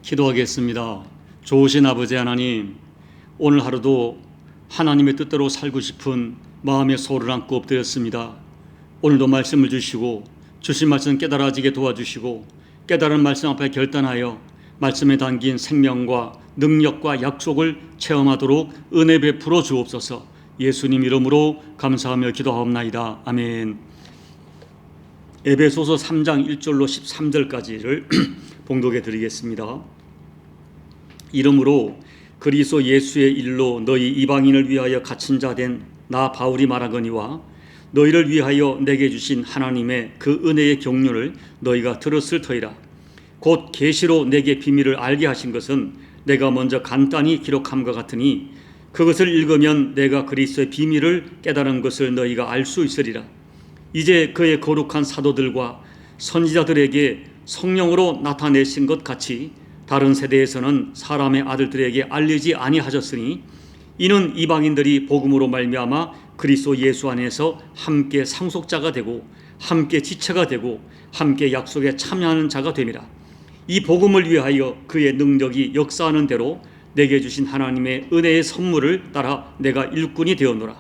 기도하겠습니다. 좋으신 아버지 하나님, 오늘 하루도 하나님의 뜻대로 살고 싶은 마음의 소를 안고 엎드렸습니다. 오늘도 말씀을 주시고 주신 말씀 깨달아지게 도와주시고 깨달은 말씀 앞에 결단하여 말씀에 담긴 생명과 능력과 약속을 체험하도록 은혜 베풀어 주옵소서. 예수님 이름으로 감사하며 기도하옵나이다. 아멘. 에베소서 3장 1절로 13절까지를 봉독해 드리겠습니다. 이러므로 그리스도 예수의 일로 너희 이방인을 위하여 갇힌 자 된 나 바울이 말하거니와 너희를 위하여 내게 주신 하나님의 그 은혜의 경륜을 너희가 들었을 터이라. 곧 계시로 내게 비밀을 알게 하신 것은 내가 먼저 간단히 기록함과 같으니 그것을 읽으면 내가 그리스도의 비밀을 깨달은 것을 너희가 알 수 있으리라. 이제 그의 거룩한 사도들과 선지자들에게 성령으로 나타내신 것 같이 다른 세대에서는 사람의 아들들에게 알리지 아니하셨으니 이는 이방인들이 복음으로 말미암아 그리스도 예수 안에서 함께 상속자가 되고 함께 지체가 되고 함께 약속에 참여하는 자가 됨이라. 이 복음을 위하여 그의 능력이 역사하는 대로 내게 주신 하나님의 은혜의 선물을 따라 내가 일꾼이 되었노라.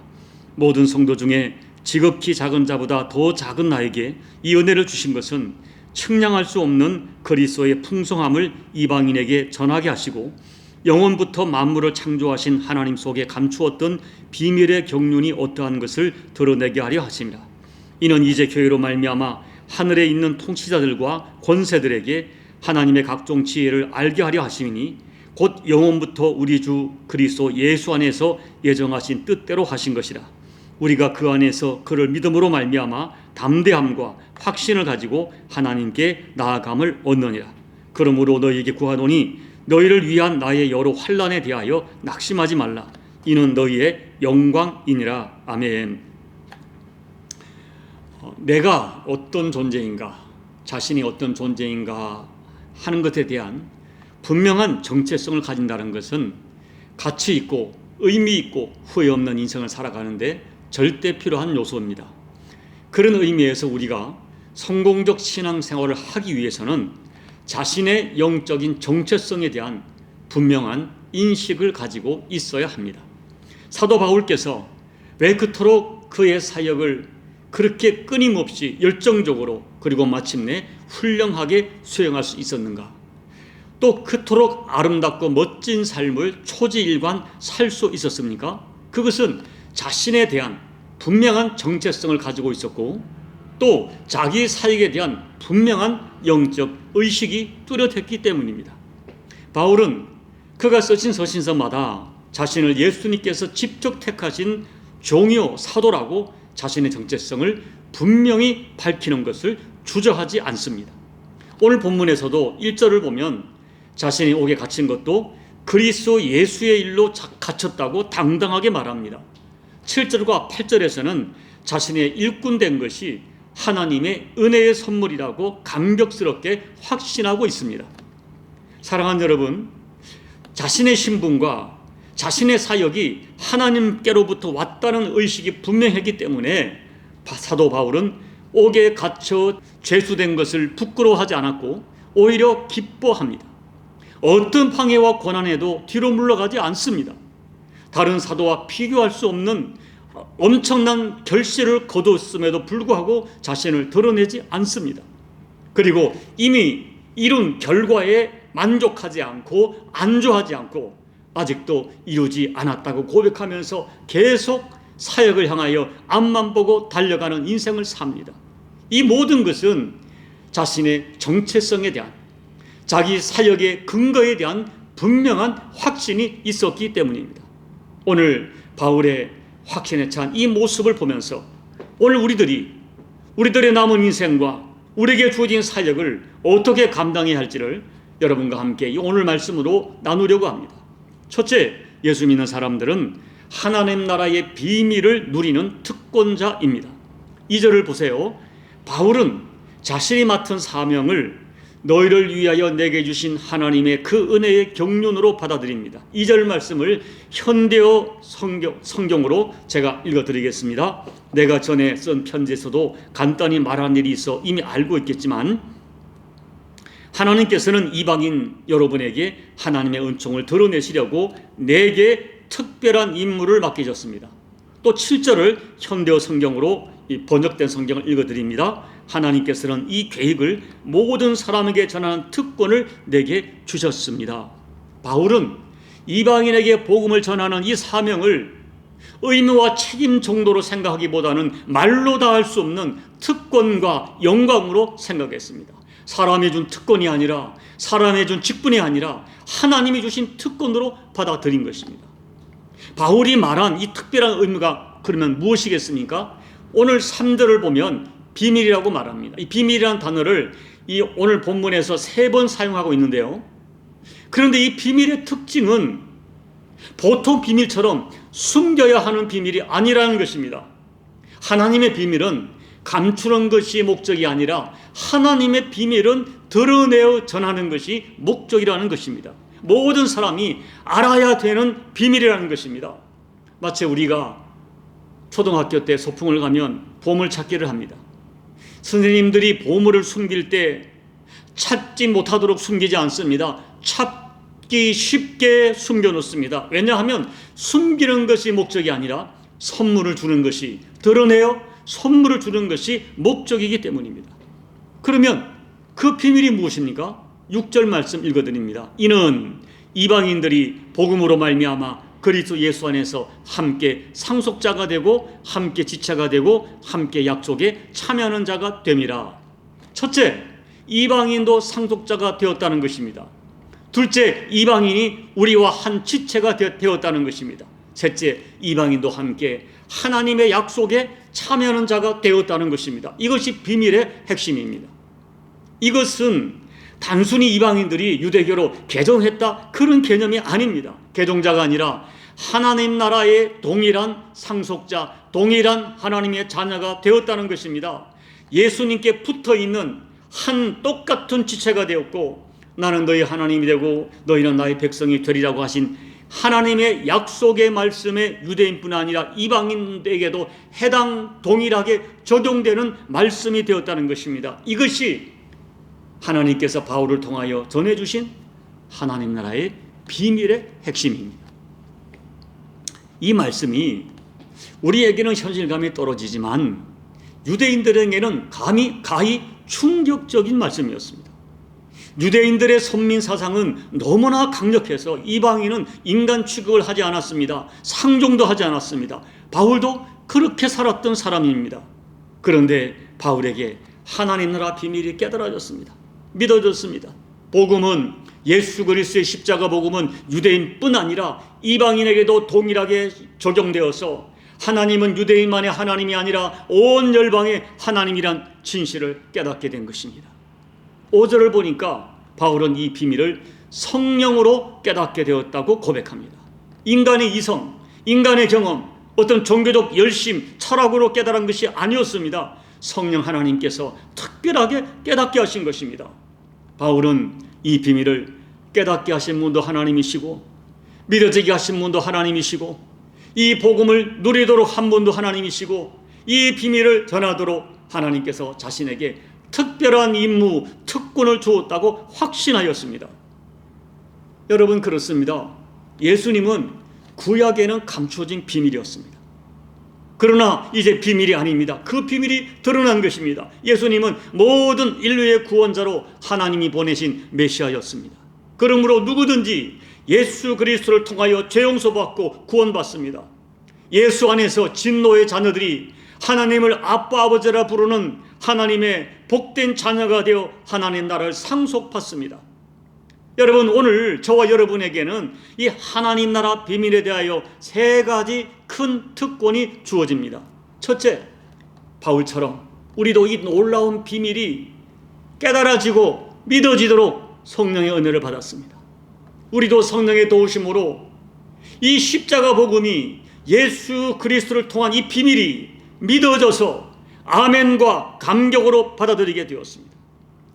모든 성도 중에 지극히 작은 자보다 더 작은 나에게 이 은혜를 주신 것은 측량할 수 없는 그리스도의 풍성함을 이방인에게 전하게 하시고 영원부터 만물을 창조하신 하나님 속에 감추었던 비밀의 경륜이 어떠한 것을 드러내게 하려 하심이라. 이는 이제 교회로 말미암아 하늘에 있는 통치자들과 권세들에게 하나님의 각종 지혜를 알게 하려 하심이니 곧 영원부터 우리 주 그리스도 예수 안에서 예정하신 뜻대로 하신 것이라. 우리가 그 안에서 그를 믿음으로 말미암아 담대함과 확신을 가지고 하나님께 나아감을 얻느니라. 그러므로 너희에게 구하노니 너희를 위한 나의 여러 환난에 대하여 낙심하지 말라. 이는 너희의 영광이니라. 아멘. 내가 어떤 존재인가, 자신이 어떤 존재인가 하는 것에 대한 분명한 정체성을 가진다는 것은 가치 있고 의미 있고 후회 없는 인생을 살아가는데 절대 필요한 요소입니다. 그런 의미에서 우리가 성공적 신앙생활을 하기 위해서는 자신의 영적인 정체성에 대한 분명한 인식을 가지고 있어야 합니다. 사도 바울께서 왜 그토록 그의 사역을 그렇게 끊임없이 열정적으로 그리고 마침내 훌륭하게 수행할 수 있었는가? 또 그토록 아름답고 멋진 삶을 초지일관 살 수 있었습니까? 그것은 자신에 대한 분명한 정체성을 가지고 있었고 또 자기 사역에 대한 분명한 영적 의식이 뚜렷했기 때문입니다. 바울은 그가 쓰신 서신서마다 자신을 예수님께서 직접 택하신 종이요 사도라고 자신의 정체성을 분명히 밝히는 것을 주저하지 않습니다. 오늘 본문에서도 1절을 보면 자신이 옥에 갇힌 것도 그리스도 예수의 일로 갇혔다고 당당하게 말합니다. 7절과 8절에서는 자신의 일꾼된 것이 하나님의 은혜의 선물이라고 감격스럽게 확신하고 있습니다. 사랑하는 여러분, 자신의 신분과 자신의 사역이 하나님께로부터 왔다는 의식이 분명했기 때문에 사도 바울은 옥에 갇혀 죄수된 것을 부끄러워하지 않았고 오히려 기뻐합니다. 어떤 방해와 고난에도 뒤로 물러가지 않습니다. 다른 사도와 비교할 수 없는 엄청난 결실을 거뒀음에도 불구하고 자신을 드러내지 않습니다. 그리고 이미 이룬 결과에 만족하지 않고 안주하지 않고 아직도 이루지 않았다고 고백하면서 계속 사역을 향하여 앞만 보고 달려가는 인생을 삽니다. 이 모든 것은 자신의 정체성에 대한 자기 사역의 근거에 대한 분명한 확신이 있었기 때문입니다. 오늘 바울의 확신에 찬 이 모습을 보면서 오늘 우리들의 남은 인생과 우리에게 주어진 사역을 어떻게 감당해야 할지를 여러분과 함께 오늘 말씀으로 나누려고 합니다. 첫째, 예수 믿는 사람들은 하나님 나라의 비밀을 누리는 특권자입니다. 2절을 보세요. 바울은 자신이 맡은 사명을 너희를 위하여 내게 주신 하나님의 그 은혜의 경륜으로 받아들입니다. 2절 말씀을 현대어 성경으로 제가 읽어드리겠습니다. 내가 전에 쓴 편지에서도 간단히 말한 일이 있어 이미 알고 있겠지만 하나님께서는 이방인 여러분에게 하나님의 은총을 드러내시려고 내게 특별한 임무를 맡기셨습니다. 또 7절을 현대어 성경으로 번역된 성경을 읽어드립니다. 하나님께서는 이 계획을 모든 사람에게 전하는 특권을 내게 주셨습니다. 바울은 이방인에게 복음을 전하는 이 사명을 의무와 책임 정도로 생각하기보다는 말로 다 할 수 없는 특권과 영광으로 생각했습니다. 사람이 준 특권이 아니라, 사람이 준 직분이 아니라 하나님이 주신 특권으로 받아들인 것입니다. 바울이 말한 이 특별한 의무가 그러면 무엇이겠습니까? 오늘 3절을 보면 비밀이라고 말합니다. 이 비밀이라는 단어를 이 오늘 본문에서 3번 사용하고 있는데요. 그런데 이 비밀의 특징은 보통 비밀처럼 숨겨야 하는 비밀이 아니라는 것입니다. 하나님의 비밀은 감추는 것이 목적이 아니라 하나님의 비밀은 드러내어 전하는 것이 목적이라는 것입니다. 모든 사람이 알아야 되는 비밀이라는 것입니다. 마치 우리가 초등학교 때 소풍을 가면 보물찾기를 합니다. 선생님들이 보물을 숨길 때 찾지 못하도록 숨기지 않습니다. 찾기 쉽게 숨겨놓습니다. 왜냐하면 숨기는 것이 목적이 아니라 선물을 주는 것이, 드러내어 선물을 주는 것이 목적이기 때문입니다. 그러면 그 비밀이 무엇입니까? 6절 말씀 읽어드립니다. 이는 이방인들이 복음으로 말미암아 그리스도 예수 안에서 함께 상속자가 되고 함께 지체가 되고 함께 약속에 참여하는 자가 됨이라. 첫째, 이방인도 상속자가 되었다는 것입니다. 둘째, 이방인이 우리와 한 지체가 되었다는 것입니다. 셋째, 이방인도 함께 하나님의 약속에 참여하는 자가 되었다는 것입니다. 이것이 비밀의 핵심입니다. 이것은 단순히 이방인들이 유대교로 개종했다 그런 개념이 아닙니다. 개종자가 아니라 하나님 나라의 동일한 상속자, 동일한 하나님의 자녀가 되었다는 것입니다. 예수님께 붙어있는 한 똑같은 지체가 되었고, 나는 너희 하나님이 되고 너희는 나의 백성이 되리라고 하신 하나님의 약속의 말씀에 유대인뿐 아니라 이방인에게도 해당 동일하게 적용되는 말씀이 되었다는 것입니다. 이것이 하나님께서 바울을 통하여 전해주신 하나님 나라의 비밀의 핵심입니다. 이 말씀이 우리에게는 현실감이 떨어지지만 유대인들에게는 가히 충격적인 말씀이었습니다. 유대인들의 선민 사상은 너무나 강력해서 이방인은 인간 취급을 하지 않았습니다. 상종도 하지 않았습니다. 바울도 그렇게 살았던 사람입니다. 그런데 바울에게 하나님 나라 비밀이 깨달아졌습니다. 믿어졌습니다. 복음은, 예수 그리스도의 십자가 복음은 유대인뿐 아니라 이방인에게도 동일하게 적용되어서 하나님은 유대인만의 하나님이 아니라 온 열방의 하나님이란 진실을 깨닫게 된 것입니다. 5절을 보니까 바울은 이 비밀을 성령으로 깨닫게 되었다고 고백합니다. 인간의 이성, 인간의 경험, 어떤 종교적 열심, 철학으로 깨달은 것이 아니었습니다. 성령 하나님께서 특별하게 깨닫게 하신 것입니다. 바울은 이 비밀을 깨닫게 하신 분도 하나님이시고 믿어지게 하신 분도 하나님이시고 이 복음을 누리도록 한 분도 하나님이시고 이 비밀을 전하도록 하나님께서 자신에게 특별한 임무, 특권을 주었다고 확신하였습니다. 여러분, 그렇습니다. 예수님은 구약에는 감춰진 비밀이었습니다. 그러나 이제 비밀이 아닙니다. 그 비밀이 드러난 것입니다. 예수님은 모든 인류의 구원자로 하나님이 보내신 메시아였습니다. 그러므로 누구든지 예수 그리스도를 통하여 죄 용서받고 구원받습니다. 예수 안에서 진노의 자녀들이 하나님을 아빠 아버지라 부르는 하나님의 복된 자녀가 되어 하나님 나라를 상속받습니다. 여러분, 오늘 저와 여러분에게는 이 하나님 나라 비밀에 대하여 3가지 큰 특권이 주어집니다. 첫째, 바울처럼 우리도 이 놀라운 비밀이 깨달아지고 믿어지도록 성령의 은혜를 받았습니다. 우리도 성령의 도우심으로 이 십자가 복음이, 예수 그리스도를 통한 이 비밀이 믿어져서 아멘과 감격으로 받아들이게 되었습니다.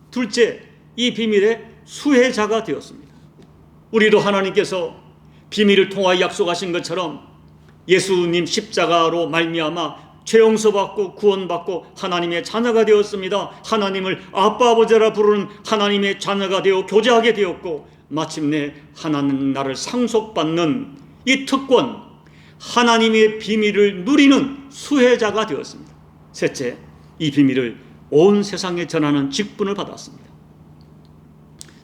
둘째, 이 비밀의 수혜자가 되었습니다. 우리도 하나님께서 비밀을 통하여 약속하신 것처럼 예수님 십자가로 말미암아 죄 용서받고 구원받고 하나님의 자녀가 되었습니다. 하나님을 아빠 아버지라 부르는 하나님의 자녀가 되어 교제하게 되었고, 마침내 하나님 나를 상속받는 이 특권, 하나님의 비밀을 누리는 수혜자가 되었습니다. 셋째, 이 비밀을 온 세상에 전하는 직분을 받았습니다.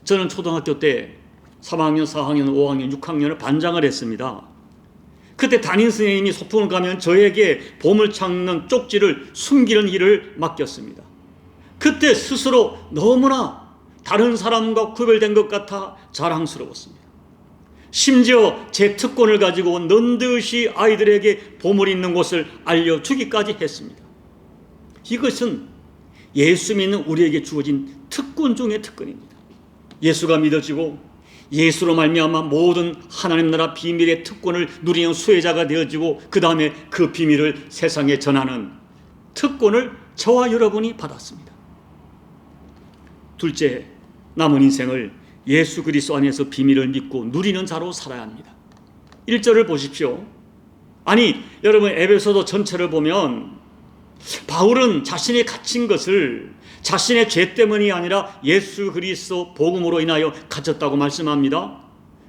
저는 초등학교 때 3학년, 4학년, 5학년, 6학년을 반장을 했습니다. 그때 담임 선생님이 소풍을 가면 저에게 보물 찾는 쪽지를 숨기는 일을 맡겼습니다. 그때 스스로 너무나 다른 사람과 구별된 것 같아 자랑스러웠습니다. 심지어 제 특권을 가지고 넌듯이 아이들에게 보물이 있는 곳을 알려주기까지 했습니다. 이것은 예수 믿는 우리에게 주어진 특권 중의 특권입니다. 예수가 믿어지고 예수로 말미암아 모든 하나님 나라 비밀의 특권을 누리는 수혜자가 되어지고, 그 다음에 그 비밀을 세상에 전하는 특권을 저와 여러분이 받았습니다. 둘째, 남은 인생을 예수 그리스도 안에서 비밀을 믿고 누리는 자로 살아야 합니다. 1절을 보십시오. 아니, 여러분 에베소서 전체를 보면 바울은 자신이 갇힌 것을 자신의 죄 때문이 아니라 예수 그리스도 복음으로 인하여 갇혔다고 말씀합니다.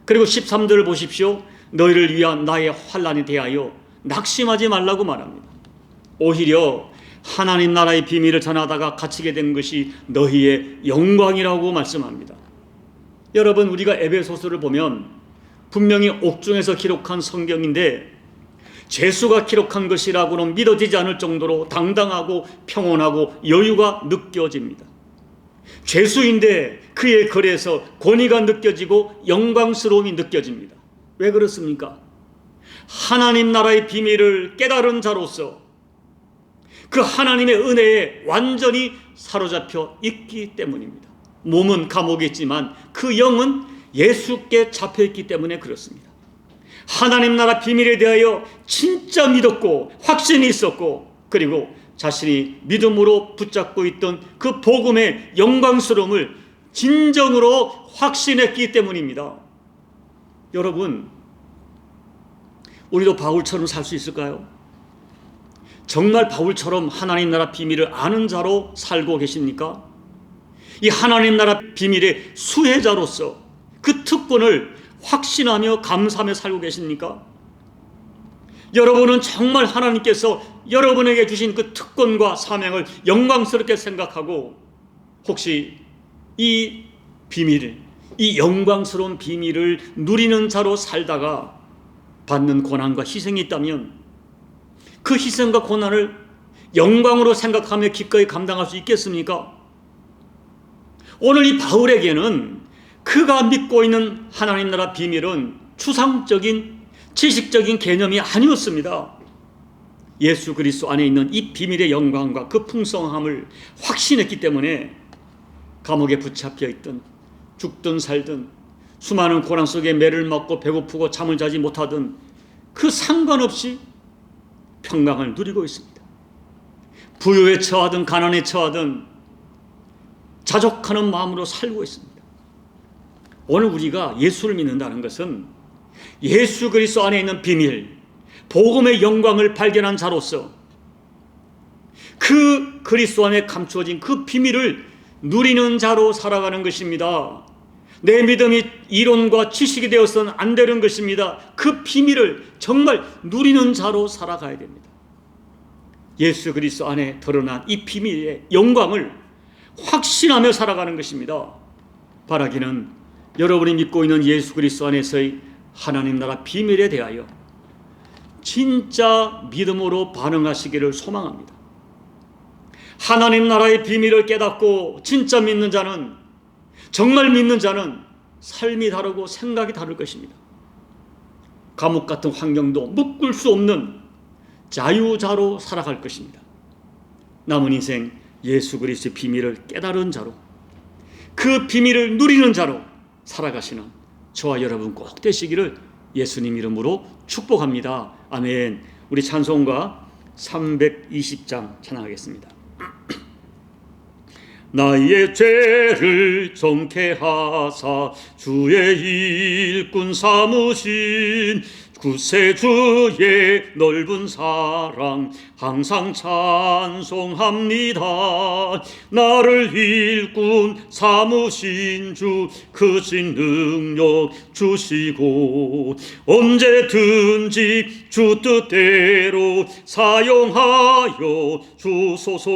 그리고 13절을 보십시오. 너희를 위한 나의 환난에 대하여 낙심하지 말라고 말합니다. 오히려 하나님 나라의 비밀을 전하다가 갇히게 된 것이 너희의 영광이라고 말씀합니다. 여러분, 우리가 에베소서를 보면 분명히 옥중에서 기록한 성경인데 죄수가 기록한 것이라고는 믿어지지 않을 정도로 당당하고 평온하고 여유가 느껴집니다. 죄수인데 그의 글에서 권위가 느껴지고 영광스러움이 느껴집니다. 왜 그렇습니까? 하나님 나라의 비밀을 깨달은 자로서 그 하나님의 은혜에 완전히 사로잡혀 있기 때문입니다. 몸은 감옥에 있지만 그 영은 예수께 잡혀 있기 때문에 그렇습니다. 하나님 나라 비밀에 대하여 진짜 믿었고 확신이 있었고, 그리고 자신이 믿음으로 붙잡고 있던 그 복음의 영광스러움을 진정으로 확신했기 때문입니다. 여러분, 우리도 바울처럼 살 수 있을까요? 정말 바울처럼 하나님 나라 비밀을 아는 자로 살고 계십니까? 이 하나님 나라 비밀의 수혜자로서 그 특권을 확신하며 감사하며 살고 계십니까? 여러분은 정말 하나님께서 여러분에게 주신 그 특권과 사명을 영광스럽게 생각하고, 혹시 이 비밀을, 이 영광스러운 비밀을 누리는 자로 살다가 받는 고난과 희생이 있다면 그 희생과 고난을 영광으로 생각하며 기꺼이 감당할 수 있겠습니까? 오늘 이 바울에게는 그가 믿고 있는 하나님 나라 비밀은 추상적인 지식적인 개념이 아니었습니다. 예수 그리스도 안에 있는 이 비밀의 영광과 그 풍성함을 확신했기 때문에 감옥에 붙잡혀 있든 죽든 살든 수많은 고난 속에 매를 맞고 배고프고 잠을 자지 못하든 그 상관없이 평강을 누리고 있습니다. 부유에 처하든 가난에 처하든 자족하는 마음으로 살고 있습니다. 오늘 우리가 예수를 믿는다는 것은 예수 그리스도 안에 있는 비밀, 복음의 영광을 발견한 자로서 그 그리스도 안에 감추어진 그 비밀을 누리는 자로 살아가는 것입니다. 내 믿음이 이론과 지식이 되어서는 안 되는 것입니다. 그 비밀을 정말 누리는 자로 살아가야 됩니다. 예수 그리스도 안에 드러난 이 비밀의 영광을 확신하며 살아가는 것입니다. 바라기는 여러분이 믿고 있는 예수 그리스도 안에서의 하나님 나라 비밀에 대하여 진짜 믿음으로 반응하시기를 소망합니다. 하나님 나라의 비밀을 깨닫고 진짜 믿는 자는, 정말 믿는 자는 삶이 다르고 생각이 다를 것입니다. 감옥 같은 환경도 묶을 수 없는 자유자로 살아갈 것입니다. 남은 인생 예수 그리스도의 비밀을 깨달은 자로, 그 비밀을 누리는 자로 살아가시는 저와 여러분 꼭 되시기를 예수님 이름으로 축복합니다. 아멘. 우리 찬송가 320장 찬양하겠습니다. 나의 죄를 정케 하사 주의 일꾼 삼으신 구세주의 넓은 사랑 항상 찬송합니다. 나를 일꾼 삼으신 주 크신 능력 주시고 언제든지 주 뜻대로 사용하여 주소서.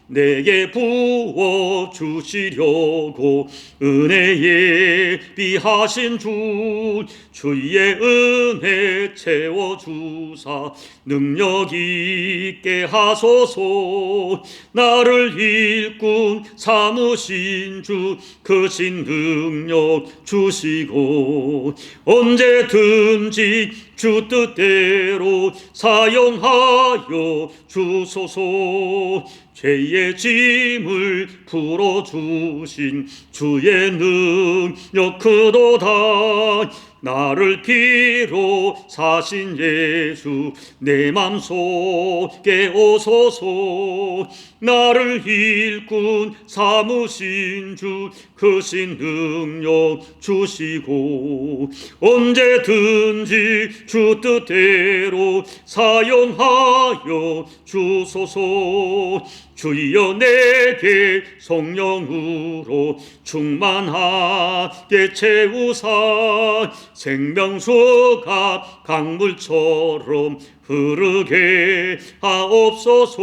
내게 부어 주시려고 은혜에 비하신 주 주의 은혜 채워주사 능력 있게 하소서. 나를 일꾼 삼으신 주 크신 능력 주시고 언제든지 주 뜻대로 사용하여 주소서. 죄의 짐을 풀어주신 주의 능력 크도다. 나를 피로 사신 예수 내 맘속에 오소서. 나를 일꾼 삼으신 주 크신 능력 주시고 언제든지 주 뜻대로 사용하여 주소서. 주여 내게 성령으로 충만하게 채우사 생명수가 강물처럼 흐르게 하옵소서.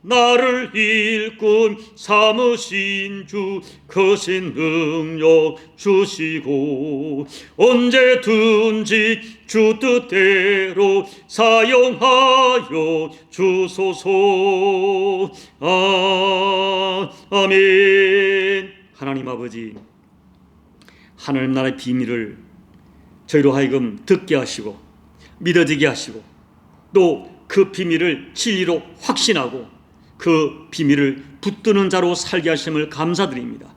나를 일꾼 삼으신 주 크신 능력 주시고 언제든지 주 뜻대로 사용하여 주소서. 아멘. 하나님 아버지, 하나님 나라의 비밀을 저희로 하여금 듣게 하시고 믿어지게 하시고 또 그 비밀을 진리로 확신하고 그 비밀을 붙드는 자로 살게 하심을 감사드립니다.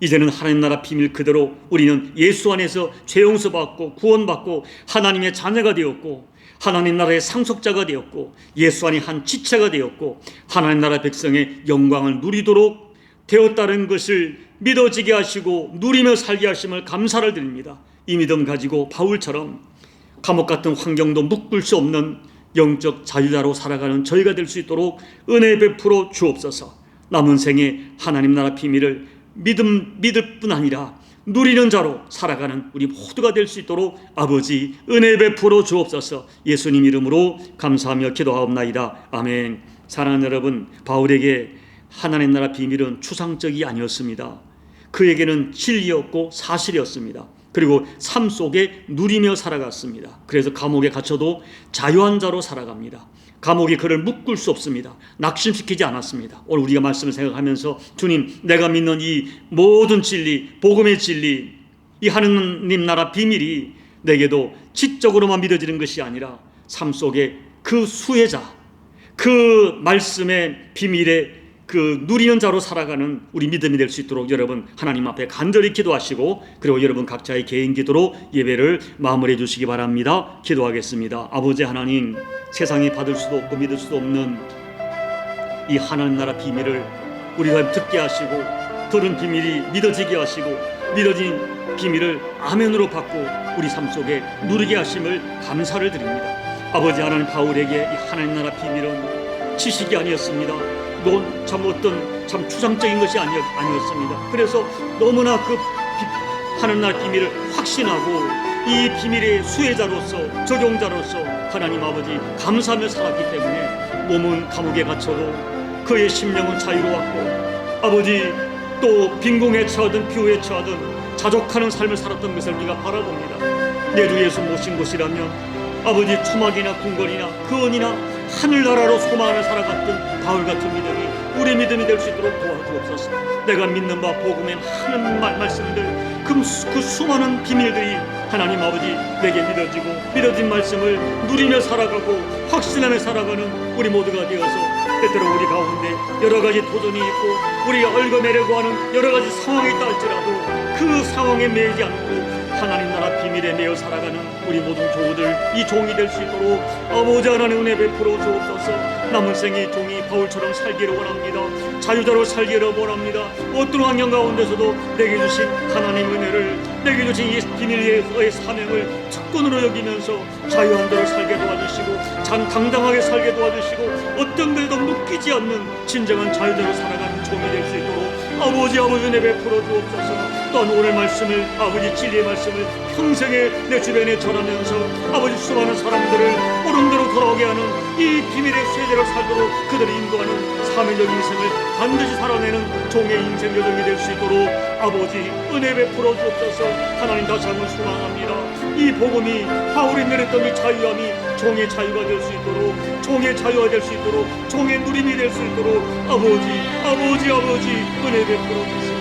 이제는 하나님 나라 비밀 그대로 우리는 예수 안에서 죄 용서받고 구원받고 하나님의 자녀가 되었고 하나님 나라의 상속자가 되었고 예수 안에 한 지체가 되었고 하나님 나라 백성의 영광을 누리도록 되었다는 것을 믿어지게 하시고 누리며 살게 하심을 감사를 드립니다. 이 믿음 가지고 바울처럼 감옥 같은 환경도 묶을 수 없는 영적 자유자로 살아가는 저희가 될 수 있도록 은혜 베풀어 주옵소서. 남은 생에 하나님 나라 비밀을 믿을 뿐 아니라 누리는 자로 살아가는 우리 모두가 될 수 있도록 아버지 은혜 베풀어 주옵소서. 예수님 이름으로 감사하며 기도하옵나이다. 아멘. 사랑하는 여러분, 바울에게 하나님 나라 비밀은 추상적이 아니었습니다. 그에게는 진리였고 사실이었습니다. 그리고 삶 속에 누리며 살아갔습니다. 그래서 감옥에 갇혀도 자유한 자로 살아갑니다. 감옥이 그를 묶을 수 없습니다. 낙심시키지 않았습니다. 오늘 우리가 말씀을 생각하면서 주님, 내가 믿는 이 모든 진리, 복음의 진리, 이 하느님 나라 비밀이 내게도 지적으로만 믿어지는 것이 아니라 삶 속에 그 수혜자, 그 말씀의 비밀의 그 누리는 자로 살아가는 우리 믿음이 될 수 있도록 여러분 하나님 앞에 간절히 기도하시고 그리고 여러분 각자의 개인 기도로 예배를 마무리해 주시기 바랍니다. 기도하겠습니다. 아버지 하나님, 세상이 받을 수도 없고 믿을 수도 없는 이 하나님 나라 비밀을 우리가 듣게 하시고 들은 비밀이 믿어지게 하시고 믿어진 비밀을 아멘으로 받고 우리 삶 속에 누리게 하심을 감사를 드립니다. 아버지 하나님, 바울에게 이 하나님 나라 비밀은 지식이 아니었습니다. 참 어떤 참 추상적인 것이 아니었습니다. 그래서 너무나 그 하나님 나라 비밀을 확신하고 이 비밀의 수혜자로서 적용자로서 하나님 아버지 감사하며 살았기 때문에 몸은 감옥에 갇혀도 그의 심령은 자유로웠고 아버지 또 빈궁에 처하든 비호에 처하든 자족하는 삶을 살았던 것을 우리가 바라봅니다. 내 주 예수 모신 곳이라면 아버지 초막이나 궁궐이나 근이나 하늘나라로 소망을 살아갔던 바울 같은 믿음이 우리 믿음이 될 수 있도록 도와주옵소서. 내가 믿는 바 복음의 많은 말씀들 그 수많은 비밀들이 하나님 아버지 내게 믿어지고 믿어진 말씀을 누리며 살아가고 확신하며 살아가는 우리 모두가 되어서 때때로 우리 가운데 여러 가지 도전이 있고 우리가 얽어내려고 하는 여러 가지 상황이 있다 할지라도 그 상황에 매이지 않고 하나님 나라 비밀에 매여 살아가는 우리 모든 종들 이 종이 될 수 있도록 아버지 하나님 은혜 베풀어 주옵소서. 남은 생이 종이 바울처럼 살기를 원합니다. 자유자로 살기를 원합니다. 어떤 환경 가운데서도 내게 주신 하나님 은혜를 내게 주신 이 비밀의 사명을 특권으로 여기면서 자유한 대로 살게 도와주시고 당당하게 살게 도와주시고 어떤 것에도 묶이지 않는 진정한 자유대로 살아가는 종이 될 수 있도록 아버지 은혜 베풀어 주옵소서. 또한 오늘 말씀을 아버지 진리의 말씀을 평생에 내 주변에 전하면서 아버지 수많은 사람들을 옳은 대로 돌아오게 하는 이 비밀의 세대로 살도록 그들을 인도하는 사명적 인생을 반드시 살아내는 종의 인생 여정이 될 수 있도록 아버지 은혜 베풀어 주옵소서. 하나님 다시 한번 소망합니다. 이 복음이 바울이 내렸던 이 자유함이 종의 자유가 될 수 있도록 종의 자유가 될 수 있도록 종의 누림이 될 수 있도록 아버지 은혜 베풀어 주옵소서.